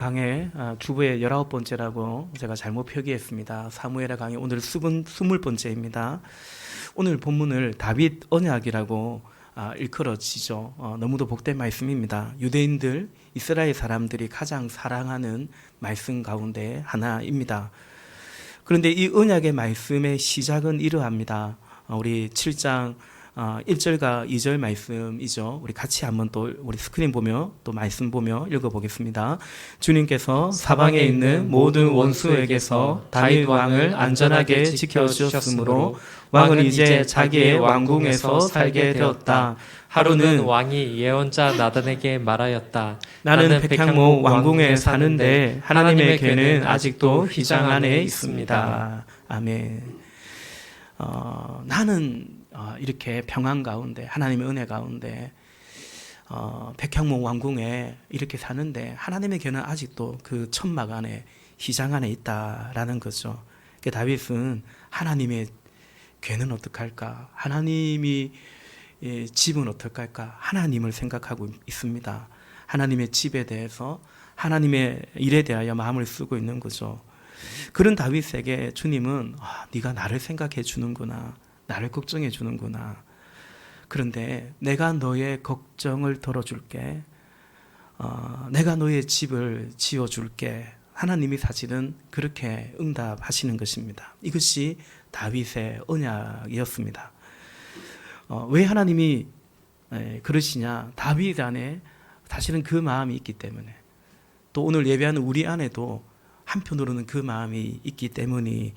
강의 주부의 19번째라고 제가 잘못 표기했습니다. 사무엘의 강의 오늘 20번째입니다. 오늘 본문을 다윗 언약이라고 일컬어지죠. 너무도 복된 말씀입니다. 유대인들, 이스라엘 사람들이 가장 사랑하는 말씀 가운데 하나입니다. 그런데 이 언약의 말씀의 시작은 이러합니다. 우리 7장 1절과 2절 말씀이죠. 우리 같이 한번 또 우리 스크린 보며 또 말씀 보며 읽어보겠습니다. 주님께서 사방에 있는 모든 원수에게서 다윗 왕을 안전하게 지켜주셨으므로 왕은 이제 자기의 왕궁에서 살게 되었다. 하루는 왕이 예언자 나단에게 말하였다. 나는 백향목 왕궁에 사는데 하나님의 궤는 아직도 휘장 안에 있습니다. 아멘. 나는 이렇게 평안 가운데 하나님의 은혜 가운데 백향목 왕궁에 이렇게 사는데 하나님의 궤는 아직도 그 천막 안에 휘장 안에 있다라는 거죠. 그러니까 다윗은 하나님의 궤는 어떡할까? 하나님이 집은 어떡할까? 하나님을 생각하고 있습니다. 하나님의 집에 대해서 하나님의 일에 대하여 마음을 쓰고 있는 거죠. 그런 다윗에게 주님은 네가 나를 생각해 주는구나. 나를 걱정해 주는구나. 그런데 내가 너의 걱정을 덜어줄게. 내가 너의 집을 지어줄게. 하나님이 사실은 그렇게 응답하시는 것입니다. 이것이 다윗의 언약이었습니다. 왜 하나님이 그러시냐? 다윗 안에 사실은 그 마음이 있기 때문에, 또 오늘 예배하는 우리 안에도 한편으로는 그 마음이 있기 때문인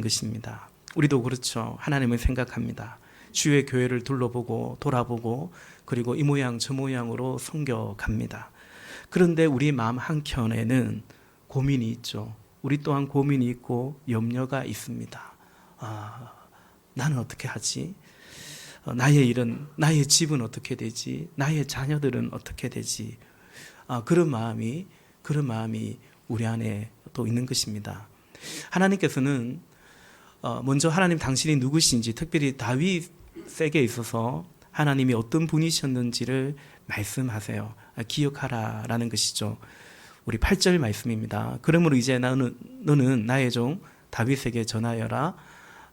것입니다. 우리도 그렇죠. 하나님을 생각합니다. 주의 교회를 둘러보고 돌아보고 그리고 이 모양 저 모양으로 섬겨갑니다. 그런데 우리 마음 한켠에는 고민이 있죠. 우리 또한 고민이 있고 염려가 있습니다. 나는 어떻게 하지? 나의 일은, 나의 집은 어떻게 되지? 나의 자녀들은 어떻게 되지? 그런 마음이 우리 안에 또 있는 것입니다. 하나님께서는 먼저 하나님 당신이 누구신지, 특별히 다윗에게 있어서 하나님이 어떤 분이셨는지를 말씀하세요. 기억하라라는 것이죠. 우리 8절 말씀입니다. 그러므로 이제 너는 나의 종 다윗에게 전하여라.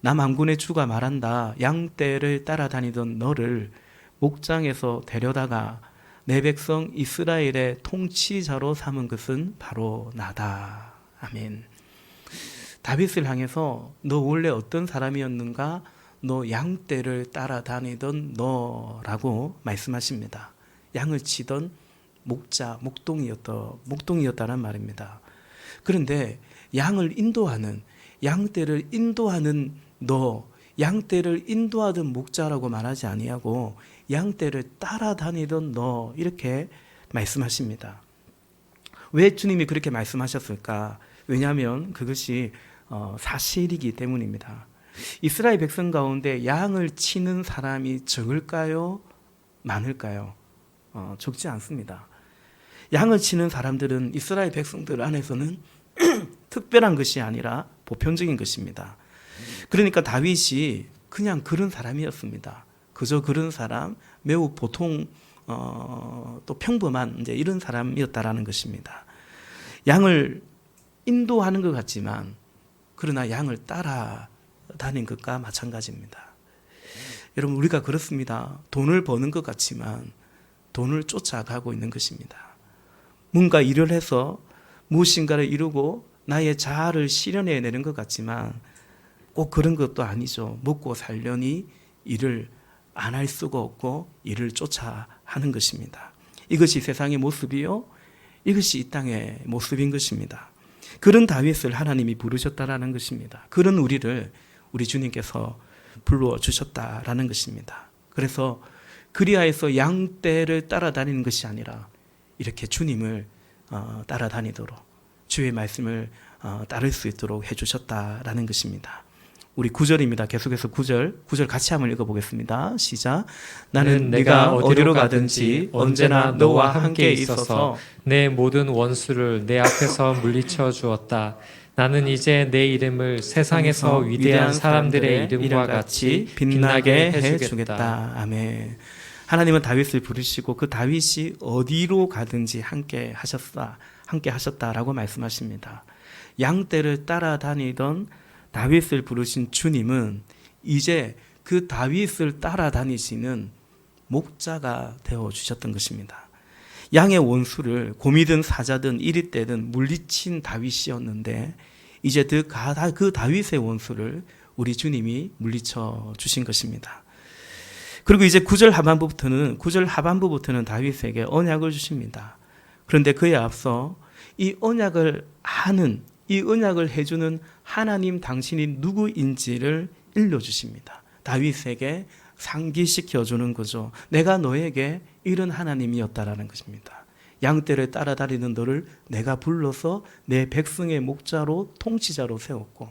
나 만군의 주가 말한다. 양떼를 따라다니던 너를 목장에서 데려다가 내 백성 이스라엘의 통치자로 삼은 것은 바로 나다. 아멘. 다윗을 향해서 너 원래 어떤 사람이었는가? 너 양떼를 따라다니던 너라고 말씀하십니다. 양을 치던 목동이었다는 말입니다. 그런데 양을 인도하는, 양떼를 인도하는 너, 양떼를 인도하던 목자라고 말하지 아니하고 양떼를 따라다니던 너, 이렇게 말씀하십니다. 왜 주님이 그렇게 말씀하셨을까? 왜냐하면 그것이 사실이기 때문입니다. 이스라엘 백성 가운데 양을 치는 사람이 적을까요? 많을까요? 적지 않습니다. 양을 치는 사람들은 이스라엘 백성들 안에서는 특별한 것이 아니라 보편적인 것입니다. 그러니까 다윗이 그냥 그런 사람이었습니다. 그저 그런 사람, 매우 보통 또 평범한 이제 이런 사람이었다라는 것입니다. 양을 인도하는 것 같지만 그러나 양을 따라다닌 것과 마찬가지입니다. 여러분, 우리가 그렇습니다. 돈을 버는 것 같지만 돈을 쫓아가고 있는 것입니다. 뭔가 일을 해서 무엇인가를 이루고 나의 자아를 실현해내는 것 같지만 꼭 그런 것도 아니죠. 먹고 살려니 일을 안 할 수가 없고 일을 쫓아 하는 것입니다. 이것이 세상의 모습이요, 이것이 이 땅의 모습인 것입니다. 그런 다윗을 하나님이 부르셨다라는 것입니다. 그런 우리를 우리 주님께서 불러주셨다라는 것입니다. 그래서 그리하여서 양떼를 따라다니는 것이 아니라 이렇게 주님을 따라다니도록, 주의 말씀을 따를 수 있도록 해주셨다라는 것입니다. 우리 9절입니다. 계속해서 9절 같이 한번 읽어보겠습니다. 시작. 나는 네가 어디로 가든지 언제나 너와 함께 있어서 내 모든 원수를 내 앞에서 물리쳐 주었다. 나는 이제 내 이름을 세상에서 위대한 사람들의 이름과 같이 빛나게 해주겠다. 아멘. 하나님은 다윗을 부르시고 그 다윗이 어디로 가든지 함께 하셨다. 함께 하셨다라고 말씀하십니다. 양떼를 따라다니던 다윗을 부르신 주님은 이제 그 다윗을 따라다니시는 목자가 되어주셨던 것입니다. 양의 원수를 곰이든 사자든 이리떼든 물리친 다윗이었는데 이제 그 다윗의 원수를 우리 주님이 물리쳐 주신 것입니다. 그리고 이제 9절 하반부부터는 다윗에게 언약을 주십니다. 그런데 그에 앞서 이 언약을 해주는 하나님 당신이 누구인지를 일러주십니다. 다윗에게 상기시켜주는 거죠. 내가 너에게 이런 하나님이었다라는 것입니다. 양떼를 따라다니는 너를 내가 불러서 내 백성의 목자로 통치자로 세웠고,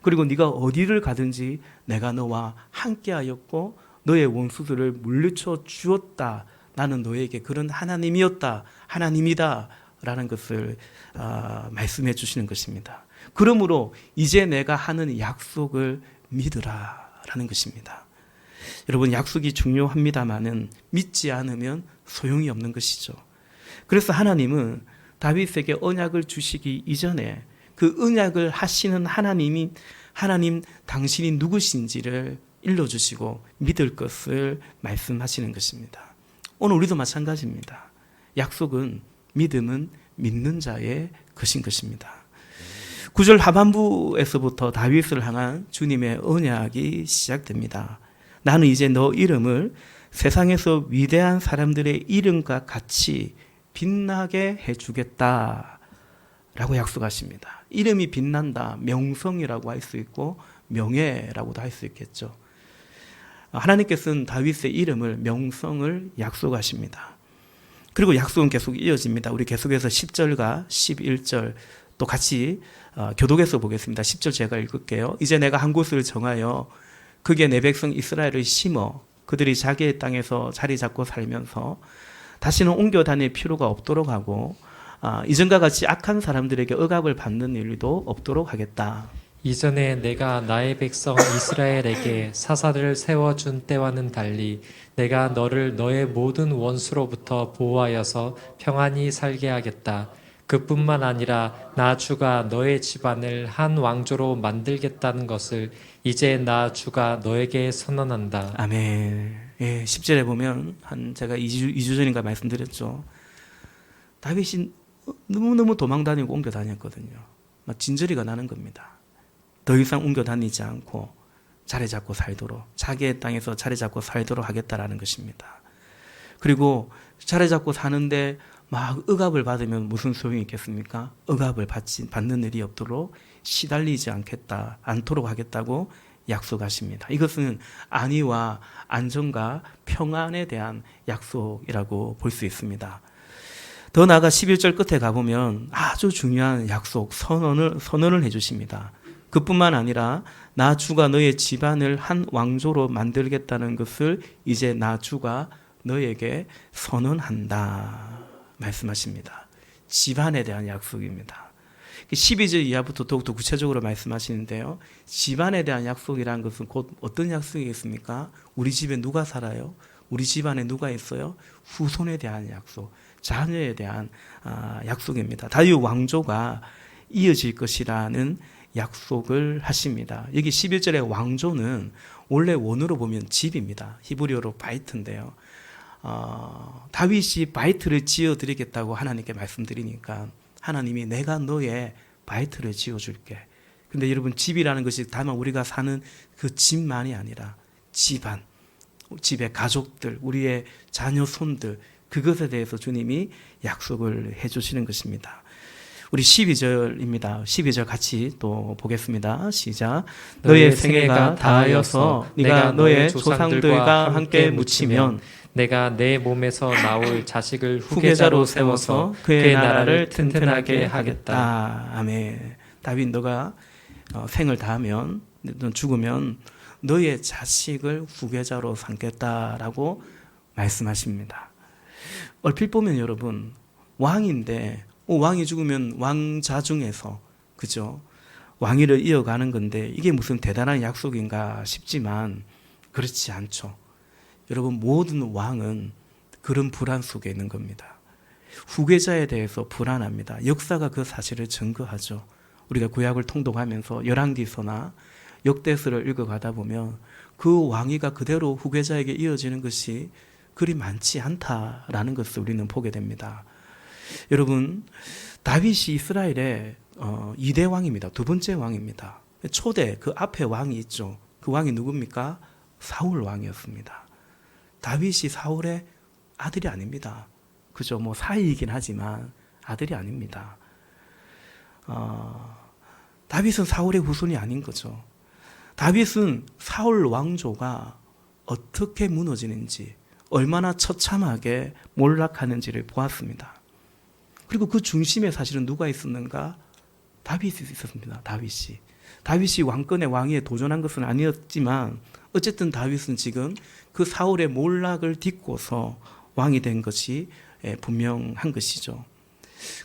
그리고 네가 어디를 가든지 내가 너와 함께하였고 너의 원수들을 물리쳐 주었다. 나는 너에게 그런 하나님이었다. 하나님이다. 라는 것을 말씀해 주시는 것입니다. 그러므로 이제 내가 하는 약속을 믿으라 라는 것입니다. 여러분, 약속이 중요합니다마는 믿지 않으면 소용이 없는 것이죠. 그래서 하나님은 다윗에게 언약을 주시기 이전에 그 언약을 하시는 하나님 당신이 누구신지를 일러주시고 믿을 것을 말씀하시는 것입니다. 오늘 우리도 마찬가지입니다. 약속은 믿음은 믿는 자의 것인 것입니다. 9절 하반부에서부터 다윗을 향한 주님의 언약이 시작됩니다. 나는 이제 너 이름을 세상에서 위대한 사람들의 이름과 같이 빛나게 해주겠다 라고 약속하십니다. 이름이 빛난다, 명성이라고 할 수 있고 명예라고도 할 수 있겠죠. 하나님께서는 다윗의 이름을, 명성을 약속하십니다. 그리고 약속은 계속 이어집니다. 우리 계속해서 10절과 11절 또 같이 교독해서 보겠습니다. 10절 제가 읽을게요. 이제 내가 한 곳을 정하여 그게 내 백성 이스라엘을 심어 그들이 자기의 땅에서 자리 잡고 살면서 다시는 옮겨 다닐 필요가 없도록 하고 이전과 같이 악한 사람들에게 억압을 받는 일도 없도록 하겠다. 이전에 내가 나의 백성 이스라엘에게 사사들을 세워준 때와는 달리 내가 너를 너의 모든 원수로부터 보호하여서 평안히 살게 하겠다. 그뿐만 아니라 나 주가 너의 집안을 한 왕조로 만들겠다는 것을 이제 나 주가 너에게 선언한다. 아멘. 예, 10절에 보면 제가 2주 전인가 말씀드렸죠. 다윗이 너무너무 도망다니고 옮겨 다녔거든요. 막 진저리가 나는 겁니다. 더 이상 옮겨 다니지 않고 자리 잡고 살도록, 자기의 땅에서 자리 잡고 살도록 하겠다라는 것입니다. 그리고 자리 잡고 사는데 막 억압을 받으면 무슨 소용이 있겠습니까? 억압을 받는 일이 없도록 시달리지 않도록 하겠다고 약속하십니다. 이것은 안위와 안정과 평안에 대한 약속이라고 볼 수 있습니다. 더 나아가 11절 끝에 가보면 아주 중요한 약속, 선언을 해주십니다. 그뿐만 아니라 나 주가 너의 집안을 한 왕조로 만들겠다는 것을 이제 나 주가 너에게 선언한다 말씀하십니다. 집안에 대한 약속입니다. 12절 이하부터 더욱더 구체적으로 말씀하시는데요. 집안에 대한 약속이라는 것은 곧 어떤 약속이겠습니까? 우리 집에 누가 살아요? 우리 집안에 누가 있어요? 후손에 대한 약속, 자녀에 대한 약속입니다. 다윗 왕조가 이어질 것이라는 약속을 하십니다. 여기 11절의 왕조는 원래 원어로 보면 집입니다. 히브리어로 바이트인데요. 다윗이 바이트를 지어드리겠다고 하나님께 말씀드리니까 하나님이 내가 너의 바이트를 지어줄게. 근데 여러분, 집이라는 것이 다만 우리가 사는 그 집만이 아니라 집안, 집의 가족들, 우리의 자녀 손들, 그것에 대해서 주님이 약속을 해주시는 것입니다. 우리 12절입니다. 12절 같이 또 보겠습니다. 시작. 너의 생애가 다하여서 네가 너의 조상들과 함께 묻히면 내가 내 몸에서 나올 자식을 후계자로 세워서 그의 나라를 튼튼하게 하겠다. 아멘. 다윗, 너가 생을 다하면, 너 죽으면 너의 자식을 후계자로 삼겠다라고 말씀하십니다. 얼핏 보면 여러분, 왕인데 왕이 죽으면 왕자 중에서, 그죠? 왕위를 이어가는 건데 이게 무슨 대단한 약속인가 싶지만 그렇지 않죠. 여러분, 모든 왕은 그런 불안 속에 있는 겁니다. 후계자에 대해서 불안합니다. 역사가 그 사실을 증거하죠. 우리가 구약을 통독하면서 열왕기서나 역대서를 읽어가다 보면 그 왕위가 그대로 후계자에게 이어지는 것이 그리 많지 않다라는 것을 우리는 보게 됩니다. 여러분, 다윗이 이스라엘의 2대 왕입니다. 두 번째 왕입니다. 초대 그 앞에 왕이 있죠. 그 왕이 누굽니까? 사울 왕이었습니다. 다윗이 사울의 아들이 아닙니다. 그죠? 뭐 사이이긴 하지만 아들이 아닙니다. 다윗은 사울의 후손이 아닌 거죠. 다윗은 사울 왕조가 어떻게 무너지는지, 얼마나 처참하게 몰락하는지를 보았습니다. 그리고 그 중심에 사실은 누가 있었는가? 다윗이 있었습니다. 다윗이 왕권의 왕위에 도전한 것은 아니었지만 어쨌든 다윗은 지금 그 사울의 몰락을 딛고서 왕이 된 것이 분명한 것이죠.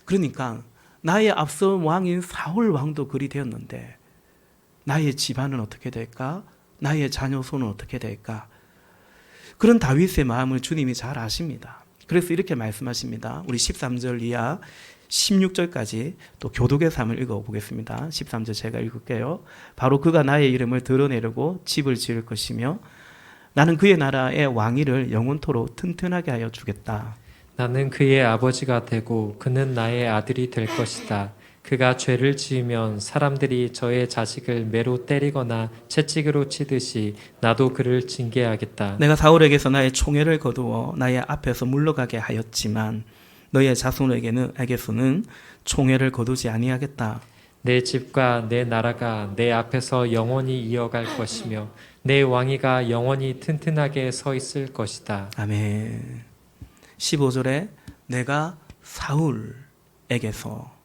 그러니까 나의 앞선 왕인 사울 왕도 그리 되었는데 나의 집안은 어떻게 될까? 나의 자녀 손은 어떻게 될까? 그런 다윗의 마음을 주님이 잘 아십니다. 그래서 이렇게 말씀하십니다. 우리 13절 이하 16절까지 또 교독의 삶을 읽어보겠습니다. 13절 제가 읽을게요. 바로 그가 나의 이름을 드러내려고 집을 지을 것이며 나는 그의 나라의 왕위를 영원토록 튼튼하게 하여 주겠다. 나는 그의 아버지가 되고 그는 나의 아들이 될 것이다. 그가 죄를 지으면 사람들이 저의 자식을 매로 때리거나 채찍으로 치듯이 나도 그를 징계하겠다. 내가 사울에게서 나의 총애를 거두어 나의 앞에서 물러가게 하였지만 너의 자손에게서는 총애를 거두지 아니하겠다. 내 집과 내 나라가 내 앞에서 영원히 이어갈 것이며 내 왕위가 영원히 튼튼하게 서 있을 것이다. 아멘. 15절에 내가 사울에게서,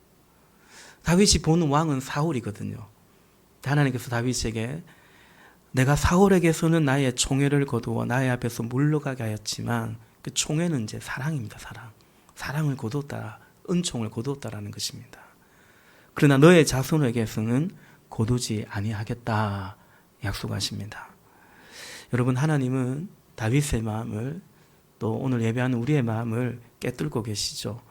다윗이 보는 왕은 사울이거든요. 하나님께서 다윗에게 내가 사울에게서는 나의 총애를 거두어 나의 앞에서 물러가게 하였지만 그 총애는 이제 사랑입니다. 사랑을 거두었다, 은총을 거두었다라는 것입니다. 그러나 너의 자손에게서는 거두지 아니하겠다 약속하십니다. 여러분, 하나님은 다윗의 마음을, 또 오늘 예배하는 우리의 마음을 깨뚫고 계시죠.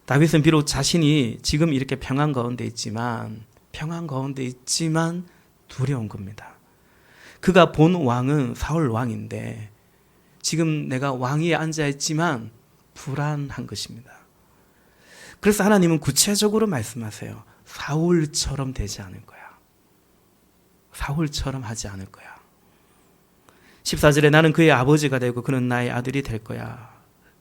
다윗은 비록 자신이 지금 이렇게 평안 가운데 있지만 두려운 겁니다. 그가 본 왕은 사울 왕인데 지금 내가 왕위에 앉아 있지만 불안한 것입니다. 그래서 하나님은 구체적으로 말씀하세요. 사울처럼 되지 않을 거야. 사울처럼 하지 않을 거야. 14절에 나는 그의 아버지가 되고 그는 나의 아들이 될 거야.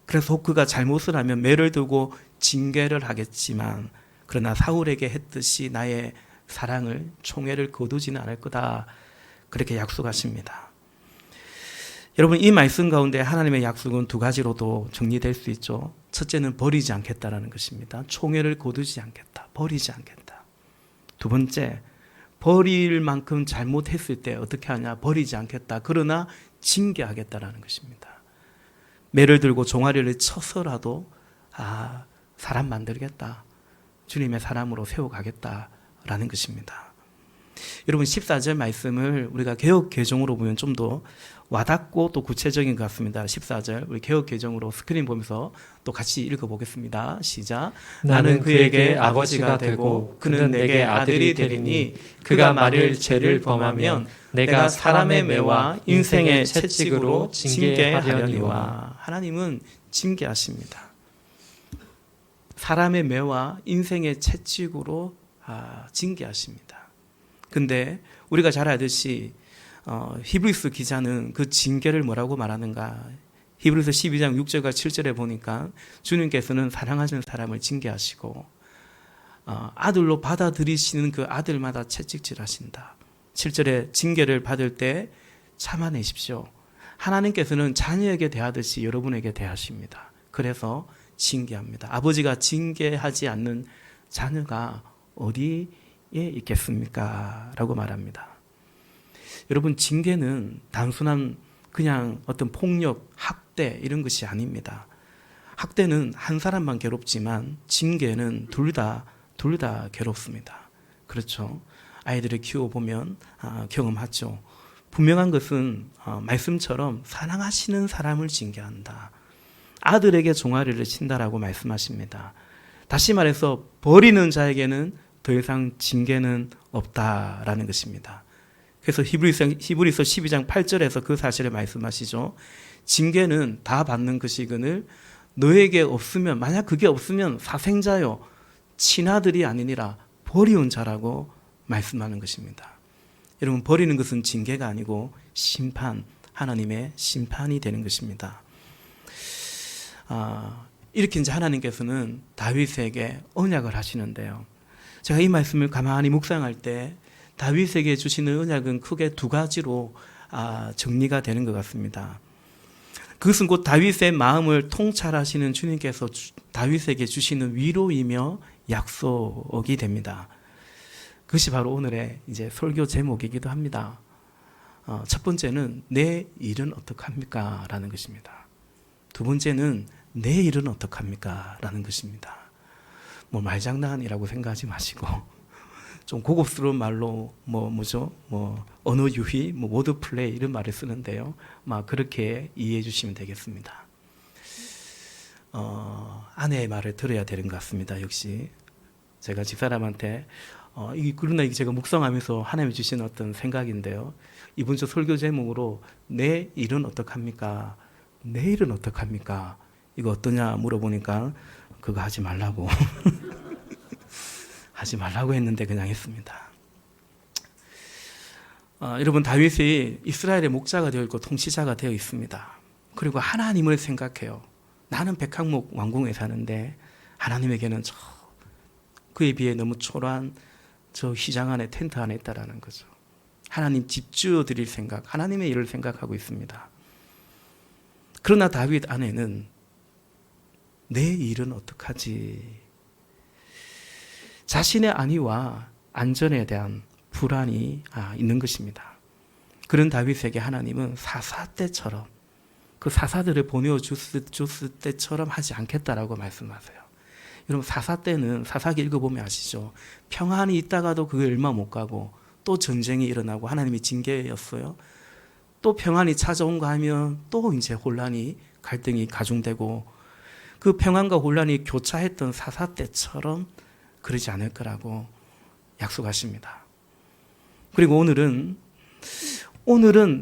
그래서 혹 그가 잘못을 하면 매를 들고 징계를 하겠지만 그러나 사울에게 했듯이 나의 사랑을, 총애를 거두지는 않을 거다. 그렇게 약속하십니다. 여러분, 이 말씀 가운데 하나님의 약속은 두 가지로도 정리될 수 있죠. 첫째는 버리지 않겠다라는 것입니다. 총애를 거두지 않겠다. 버리지 않겠다. 두 번째, 버릴 만큼 잘못했을 때 어떻게 하냐? 버리지 않겠다. 그러나 징계하겠다라는 것입니다. 매를 들고 종아리를 쳐서라도 사람 만들겠다. 주님의 사람으로 세워가겠다라는 것입니다. 여러분, 14절 말씀을 우리가 개역 개정으로 보면 좀 더 와닿고 또 구체적인 것 같습니다. 14절 우리 개역 개정으로 스크린 보면서 또 같이 읽어보겠습니다. 시작. 나는 그에게 아버지가 되고 그는 내게 아들이 되리니 그가 만일 죄를 범하면 내가 사람의 매와 인생의 채찍으로 징계하려니와. 하나님은 징계하십니다. 사람의 매와 인생의 채찍으로 징계하십니다. 근데 우리가 잘 알듯이 히브리서 기자는 그 징계를 뭐라고 말하는가? 히브리서 12장 6절과 7절에 보니까 주님께서는 사랑하시는 사람을 징계하시고 아들로 받아들이시는 그 아들마다 채찍질하신다. 7절에 징계를 받을 때 참아내십시오. 하나님께서는 자녀에게 대하듯이 여러분에게 대하십니다. 그래서 징계합니다. 아버지가 징계하지 않는 자녀가 어디에 있겠습니까? 라고 말합니다. 여러분, 징계는 단순한 그냥 어떤 폭력, 학대 이런 것이 아닙니다. 학대는 한 사람만 괴롭지만 징계는 둘 다 괴롭습니다. 그렇죠? 아이들을 키워보면 경험하죠. 분명한 것은 말씀처럼 사랑하시는 사람을 징계한다. 아들에게 종아리를 친다라고 말씀하십니다. 다시 말해서 버리는 자에게는 더 이상 징계는 없다라는 것입니다. 그래서 히브리서 12장 8절에서 그 사실을 말씀하시죠. 징계는 다 받는 것이거늘 너에게 없으면, 만약 그게 없으면 사생자요 친아들이 아니니라 버리운 자라고 말씀하는 것입니다. 여러분, 버리는 것은 징계가 아니고 심판, 하나님의 심판이 되는 것입니다. 이렇게 이제 하나님께서는 다윗에게 언약을 하시는데요. 제가 이 말씀을 가만히 묵상할 때 다윗에게 주시는 언약은 크게 두 가지로 정리가 되는 것 같습니다. 그것은 곧 다윗의 마음을 통찰하시는 주님께서 다윗에게 주시는 위로이며 약속이 됩니다. 그것이 바로 오늘의 이제 설교 제목이기도 합니다. 첫 번째는 내 일은 어떡합니까? 라는 것입니다. 두 번째는 내 일은 어떡합니까? 라는 것입니다. 뭐 말장난이라고 생각하지 마시고 좀 고급스러운 말로 언어 유희, 워드 플레이 이런 말을 쓰는데요. 그렇게 이해해 주시면 되겠습니다. 아내의 말을 들어야 되는 것 같습니다. 역시 제가 집사람한테 그러나 제가 묵상하면서 하나님이 주신 어떤 생각인데요. 이번 주 설교 제목으로 내 일은 어떡합니까? 내 일은 어떡합니까? 이거 어떠냐 물어보니까 그거 하지 말라고 하지 말라고 했는데 그냥 했습니다. 여러분, 다윗이 이스라엘의 목자가 되어 있고 통치자가 되어 있습니다. 그리고 하나님을 생각해요. 나는 백항목 왕궁에 사는데 하나님에게는 그에 비해 너무 초라한 저 휘장 안에 텐트 안에 있다라는 거죠. 하나님 집 지어 드릴 생각, 하나님의 일을 생각하고 있습니다. 그러나 다윗 안에는 내 일은 어떡하지? 자신의 안위와 안전에 대한 불안이 있는 것입니다. 그런 다윗에게 하나님은 사사 때처럼 그 사사들을 보내줬을 때처럼 하지 않겠다라고 말씀하세요. 여러분, 사사 때는 사사기 읽어보면 아시죠? 평안이 있다가도 그게 얼마 못 가고 또 전쟁이 일어나고 하나님이 징계였어요. 또 평안이 찾아온가 하면 또 이제 혼란이 갈등이 가중되고 그 평안과 혼란이 교차했던 사사 때처럼 그러지 않을 거라고 약속하십니다. 그리고 오늘은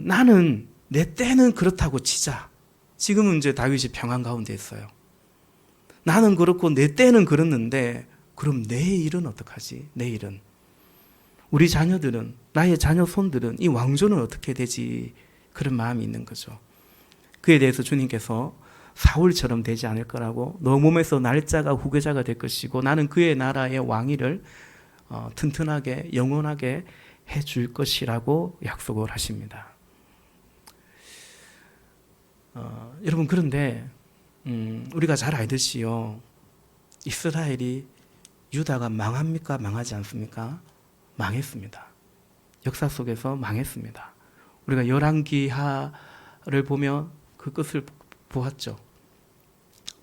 나는 내 때는 그렇다고 치자. 지금은 이제 다윗이 평안 가운데 있어요. 나는 그렇고 내 때는 그렇는데 그럼 내 일은 어떡하지? 내 일은. 우리 자녀들은, 나의 자녀 손들은 이 왕조는 어떻게 되지? 그런 마음이 있는 거죠. 그에 대해서 주님께서 사울처럼 되지 않을 거라고, 너 몸에서 날짜가 후계자가 될 것이고 나는 그의 나라의 왕위를 튼튼하게 영원하게 해줄 것이라고 약속을 하십니다. 여러분, 그런데 우리가 잘 알듯이요, 이스라엘이 유다가 망합니까? 망하지 않습니까? 망했습니다. 역사 속에서 망했습니다. 우리가 열왕기하를 보면 그 끝을 보았죠.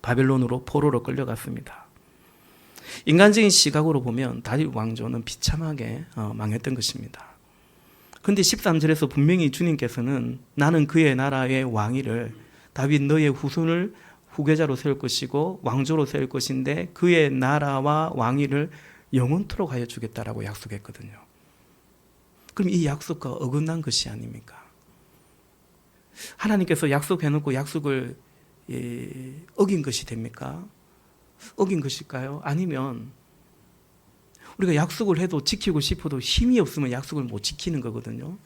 바벨론으로 포로로 끌려갔습니다. 인간적인 시각으로 보면 다윗 왕조는 비참하게 망했던 것입니다. 그런데 13절에서 분명히 주님께서는 나는 그의 나라의 왕위를 다윗 너의 후손을 후계자로 세울 것이고 왕조로 세울 것인데 그의 나라와 왕위를 영원토록 하여 주겠다라고 약속했거든요. 그럼 이 약속과 어긋난 것이 아닙니까? 하나님께서 약속해놓고 약속을 어긴 것이 됩니까? 어긴 것일까요? 아니면 우리가 약속을 해도 지키고 싶어도 힘이 없으면 약속을 못 지키는 거거든요.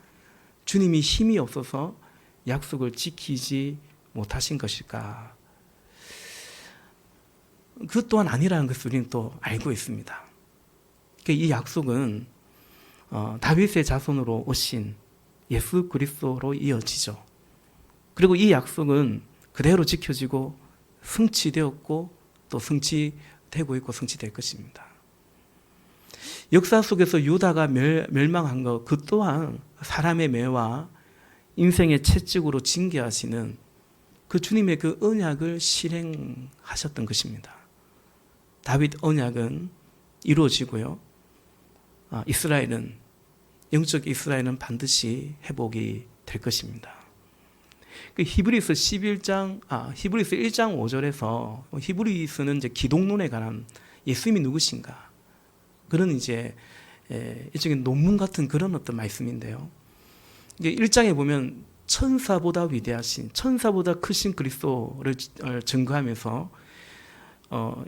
주님이 힘이 없어서 약속을 지키지 못하신 것일까? 그것 또한 아니라는 것을 우리는 또 알고 있습니다. 이 약속은 다윗의 자손으로 오신 예수 그리스도로 이어지죠. 그리고 이 약속은 그대로 지켜지고 성취되었고 또 성취되고 있고 성취될 것입니다. 역사 속에서 유다가 멸망한 것, 그 또한 사람의 매와 인생의 채찍으로 징계하시는 그 주님의 그 언약을 실행하셨던 것입니다. 다윗 언약은 이루어지고요. 영적 이스라엘은 반드시 회복이 될 것입니다. 그 히브리서 11장, 히브리서 1장 5절에서 히브리서는 이제 기독론에 관한 예수님이 누구신가 그런 이제 일종의 논문 같은 그런 어떤 말씀인데요. 이제 1장에 보면 천사보다 위대하신, 천사보다 크신 그리스도를 증거하면서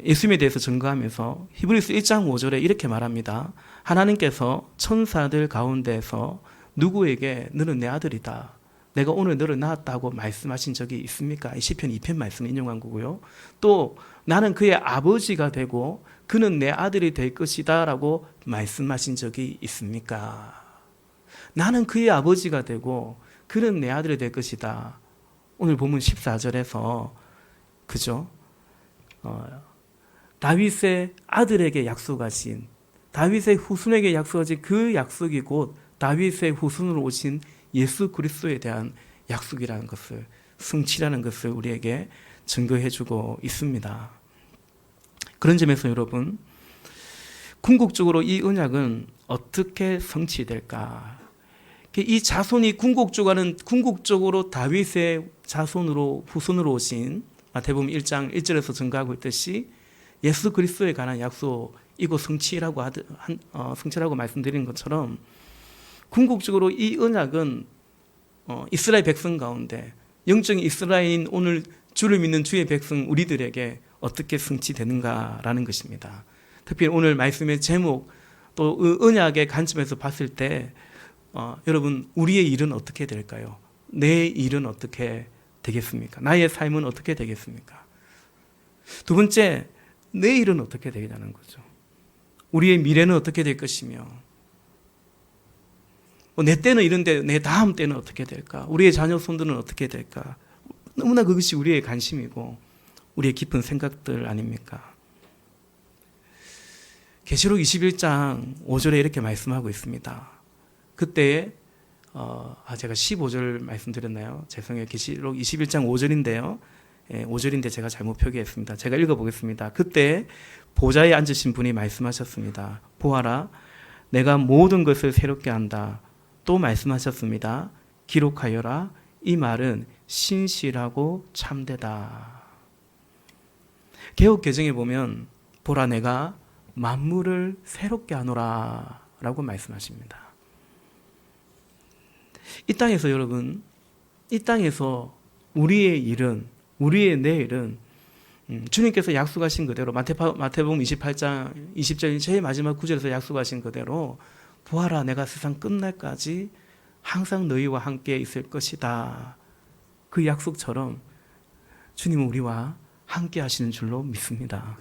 예수님에 대해서 증거하면서 히브리서 1장 5절에 이렇게 말합니다. 하나님께서 천사들 가운데서 누구에게 너는 내 아들이다, 내가 오늘 너를 낳았다고 말씀하신 적이 있습니까? 이 시편 2편 말씀을 인용한 거고요. 또 나는 그의 아버지가 되고 그는 내 아들이 될 것이다 라고 말씀하신 적이 있습니까? 나는 그의 아버지가 되고 그는 내 아들이 될 것이다. 오늘 본문 14절에서 그죠? 다윗의 아들에게 약속하신, 다윗의 후손에게 약속하신 그 약속이 곧 다윗의 후손으로 오신 예수 그리스도에 대한 약속이라는 것을, 성취라는 것을 우리에게 증거해주고 있습니다. 그런 점에서 여러분, 궁극적으로 이 언약은 어떻게 성취될까? 이 자손이 궁극적으로 다윗의 자손으로 후손으로 오신 마태복음 1장 1절에서 증거하고 있듯이 예수 그리스도에 관한 약속이고 성취라고 말씀드린 것처럼 궁극적으로 이 언약은 이스라엘 백성 가운데 영적인 이스라엘인 오늘 주를 믿는 주의 백성 우리들에게 어떻게 성취되는가라는 것입니다. 특히 오늘 말씀의 제목 또 언약의 관점에서 봤을 때 여러분, 우리의 일은 어떻게 될까요? 내 일은 어떻게 되겠습니까? 나의 삶은 어떻게 되겠습니까? 두 번째, 내 일은 어떻게 되겠다는 거죠. 우리의 미래는 어떻게 될 것이며, 내 때는 이런데 내 다음 때는 어떻게 될까? 우리의 자녀 손들은 어떻게 될까? 너무나 그것이 우리의 관심이고 우리의 깊은 생각들 아닙니까? 계시록 21장 5절에 이렇게 말씀하고 있습니다. 그때 제가 15절 말씀드렸나요? 죄송해요. 계시록 21장 5절인데요. 5절인데 제가 잘못 표기했습니다. 제가 읽어보겠습니다. 그때 보좌에 앉으신 분이 말씀하셨습니다. 보아라, 내가 모든 것을 새롭게 한다. 또 말씀하셨습니다. 기록하여라. 이 말은 신실하고 참되다. 개역개정에 보면 보라, 내가 만물을 새롭게 하노라 라고 말씀하십니다. 이 땅에서 여러분, 이 땅에서 우리의 일은, 우리의 내일은 주님께서 약속하신 그대로 마태복음 28장 20절 제일 마지막 구절에서 약속하신 그대로 보아라, 내가 세상 끝날까지 항상 너희와 함께 있을 것이다. 그 약속처럼 주님은 우리와 함께 하시는 줄로 믿습니다.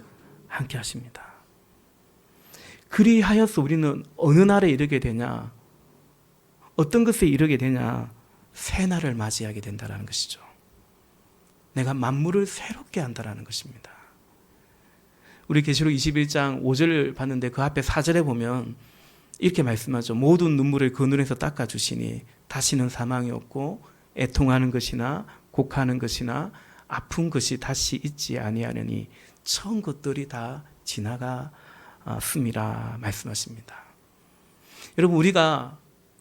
함께 하십니다. 그리하여서 우리는 어느 날에 이르게 되냐? 어떤 것에 이르게 되냐? 새 날을 맞이하게 된다는 것이죠. 내가 만물을 새롭게 한다는 것입니다. 우리 계시록 21장 5절을 봤는데 그 앞에 4절에 보면 이렇게 말씀하죠. 모든 눈물을 그 눈에서 닦아주시니 다시는 사망이 없고 애통하는 것이나 곡하는 것이나 아픈 것이 다시 있지 아니하느니 처음 것들이 다 지나갔음이라 말씀하십니다. 여러분,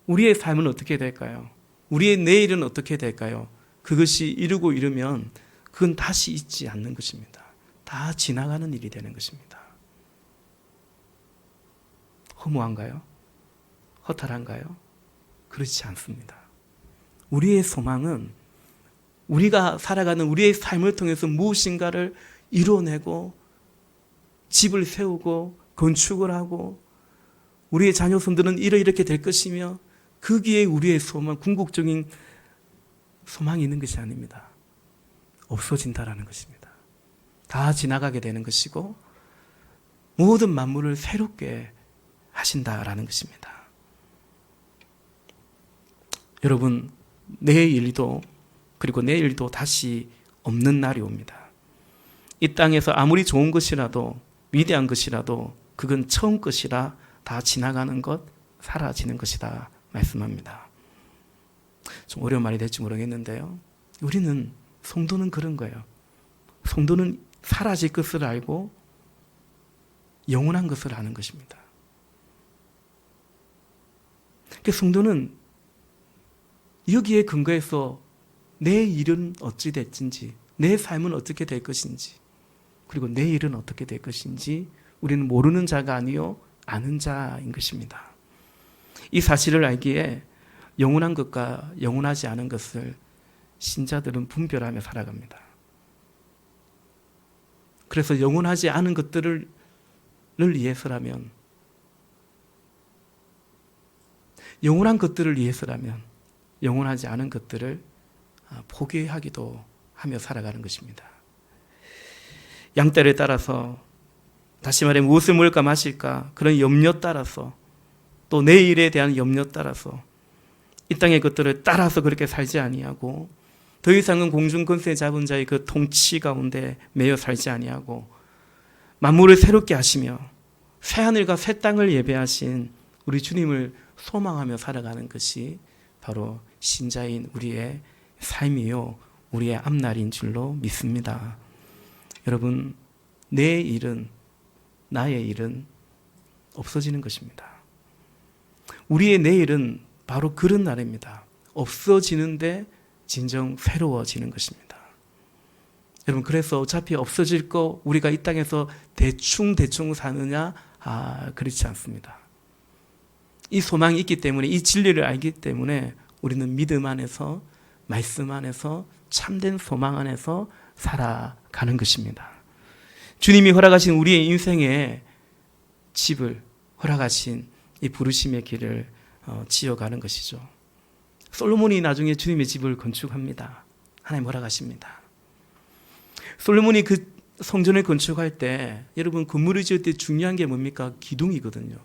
우리의 삶은 어떻게 될까요? 우리의 내일은 어떻게 될까요? 그것이 이루고 이르면 그건 다시 있지 않는 것입니다. 다 지나가는 일이 되는 것입니다. 허무한가요? 허탈한가요? 그렇지 않습니다. 우리의 소망은 우리가 살아가는 우리의 삶을 통해서 무엇인가를 이뤄내고 집을 세우고 건축을 하고 우리의 자녀손들은 이렇게 될 것이며 거기에 우리의 소망, 궁극적인 소망이 있는 것이 아닙니다. 없어진다라는 것입니다. 다 지나가게 되는 것이고 모든 만물을 새롭게 하신다라는 것입니다. 여러분, 내일도 그리고 내일도 다시 없는 날이 옵니다. 이 땅에서 아무리 좋은 것이라도 위대한 것이라도 그건 처음 것이라 다 지나가는 것, 사라지는 것이다 말씀합니다. 좀 어려운 말이 될지 모르겠는데요. 우리는 성도는 그런 거예요. 성도는 사라질 것을 알고 영원한 것을 아는 것입니다. 성도는 여기에 근거해서 내 일은 어찌 됐든지, 내 삶은 어떻게 될 것인지, 그리고 내 일은 어떻게 될 것인지 우리는 모르는 자가 아니요 아는 자인 것입니다. 이 사실을 알기에 영원한 것과 영원하지 않은 것을 신자들은 분별하며 살아갑니다. 그래서 영원하지 않은 것들을 위해서라면, 영원한 것들을 위해서라면 영원하지 않은 것들을 포기하기도 하며 살아가는 것입니다. 양떼를 따라서, 다시 말해 무엇을 먹을까 마실까 그런 염려 따라서, 또 내일에 대한 염려 따라서 이 땅의 것들을 따라서 그렇게 살지 아니하고, 더 이상은 공중 권세 잡은 자의 그 통치 가운데 매여 살지 아니하고, 만물을 새롭게 하시며 새하늘과 새 땅을 예배하신 우리 주님을 소망하며 살아가는 것이 바로 신자인 우리의 삶이요 우리의 앞날인 줄로 믿습니다. 여러분, 내 일은, 나의 일은 없어지는 것입니다. 우리의 내일은 바로 그런 날입니다. 없어지는데 진정 새로워지는 것입니다. 여러분, 그래서 어차피 없어질 거 우리가 이 땅에서 대충 사느냐? 그렇지 않습니다. 이 소망이 있기 때문에, 이 진리를 알기 때문에 우리는 믿음 안에서, 말씀 안에서, 참된 소망 안에서 살아가는 것입니다. 주님이 허락하신 우리의 인생의 집을 허락하신 이 부르심의 길을 지어가는 것이죠. 솔로몬이 나중에 주님의 집을 건축합니다. 하나님 허락하십니다. 솔로몬이 그 성전을 건축할 때, 여러분 건물을 지을 때 중요한 게 뭡니까? 기둥이거든요.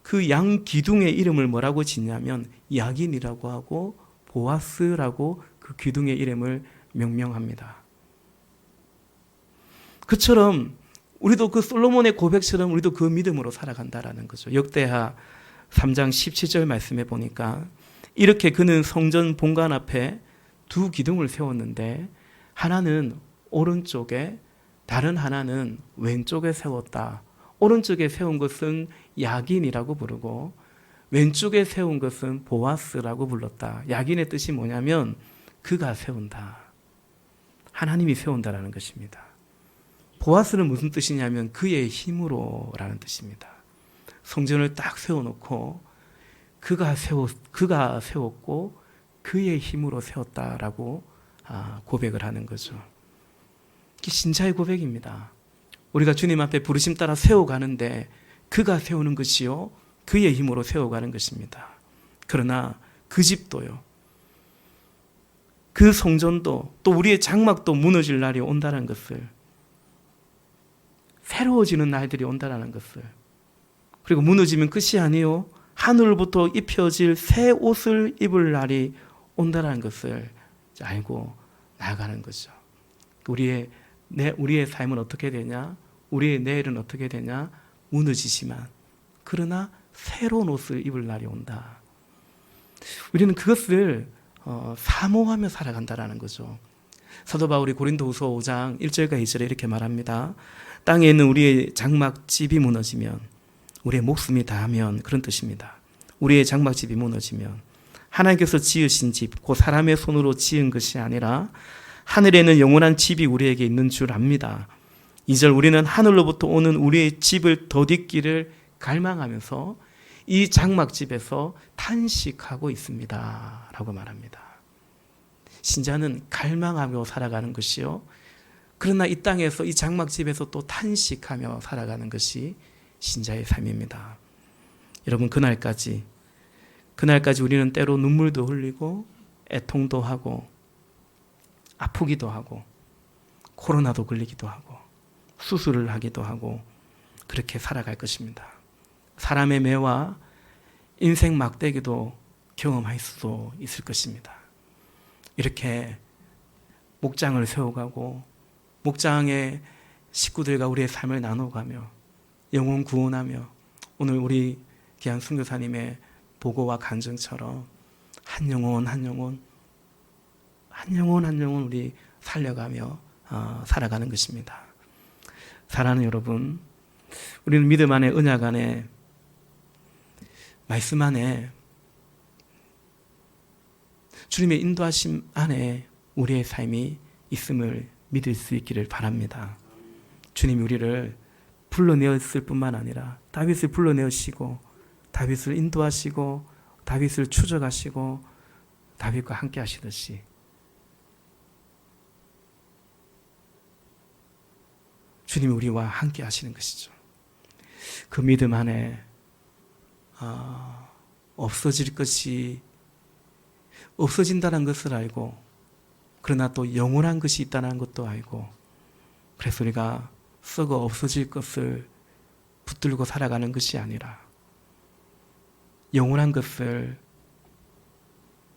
그 양 기둥의 이름을 뭐라고 짓냐면 야긴이라고 하고 보아스라고 그 기둥의 이름을 명명합니다. 그처럼 우리도 그 솔로몬의 고백처럼 우리도 그 믿음으로 살아간다라는 거죠. 역대하 3장 17절 말씀에 보니까 이렇게 그는 성전 본관 앞에 두 기둥을 세웠는데 하나는 오른쪽에, 다른 하나는 왼쪽에 세웠다. 오른쪽에 세운 것은 야긴이라고 부르고 왼쪽에 세운 것은 보아스라고 불렀다. 야긴의 뜻이 뭐냐면 그가 세운다. 하나님이 세운다라는 것입니다. 보아스는 무슨 뜻이냐면 그의 힘으로라는 뜻입니다. 성전을 딱 세워놓고 그가 세웠고 그의 힘으로 세웠다라고 고백을 하는 거죠. 이게 신자의 고백입니다. 우리가 주님 앞에 부르심 따라 세워가는데 그가 세우는 것이요 그의 힘으로 세워가는 것입니다. 그러나 그 집도요, 그 성전도, 또 우리의 장막도 무너질 날이 온다는 것을, 새로워지는 날들이 온다는 것을, 그리고 무너지면 끝이 아니요 하늘부터 입혀질 새 옷을 입을 날이 온다는 것을 알고 나아가는 거죠. 우리의 삶은 어떻게 되냐? 우리의 내일은 어떻게 되냐? 무너지지만 그러나 새로운 옷을 입을 날이 온다. 우리는 그것을 사모하며 살아간다라는 거죠. 사도 바울이 고린도후서 5장 1절과 2절에 이렇게 말합니다. 땅에 있는 우리의 장막집이 무너지면, 우리의 목숨이 다하면, 그런 뜻입니다. 우리의 장막집이 무너지면 하나님께서 지으신 집, 곧 사람의 손으로 지은 것이 아니라 하늘에는 영원한 집이 우리에게 있는 줄 압니다. 2절, 우리는 하늘로부터 오는 우리의 집을 덧입기를 갈망하면서 이 장막집에서 탄식하고 있습니다 라고 말합니다. 신자는 갈망하며 살아가는 것이요, 그러나 이 땅에서, 이 장막집에서 또 탄식하며 살아가는 것이 신자의 삶입니다. 여러분, 그날까지 우리는 때로 눈물도 흘리고 애통도 하고 아프기도 하고 코로나도 걸리기도 하고 수술을 하기도 하고 그렇게 살아갈 것입니다. 사람의 매와 인생 막대기도 경험할 수도 있을 것입니다. 이렇게 목장을 세워가고 목장의 식구들과 우리의 삶을 나눠가며 영혼 구원하며, 오늘 우리 귀한 선교사님의 보고와 간증처럼 한 영혼 우리 살려가며 살아가는 것입니다. 사랑하는 여러분, 우리는 믿음 안에, 언약 안에, 말씀 안에 주님의 인도하심 안에 우리의 삶이 있음을 믿을 수 있기를 바랍니다. 주님이 우리를 불러내었을 뿐만 아니라 다윗을 불러내으시고 다윗을 인도하시고 다윗을 추적하시고 다윗과 함께 하시듯이 주님이 우리와 함께 하시는 것이죠. 그 믿음 안에 없어질 것이 없어진다는 것을 알고 그러나 또 영원한 것이 있다는 것도 알고 그래서 우리가 썩어 없어질 것을 붙들고 살아가는 것이 아니라 영원한 것을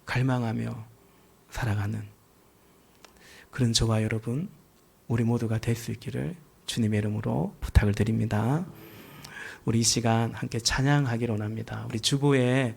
갈망하며 살아가는 그런 저와 여러분 우리 모두가 될 수 있기를 주님의 이름으로 부탁을 드립니다. 우리 이 시간 함께 찬양하기로 합니다. 우리 주보에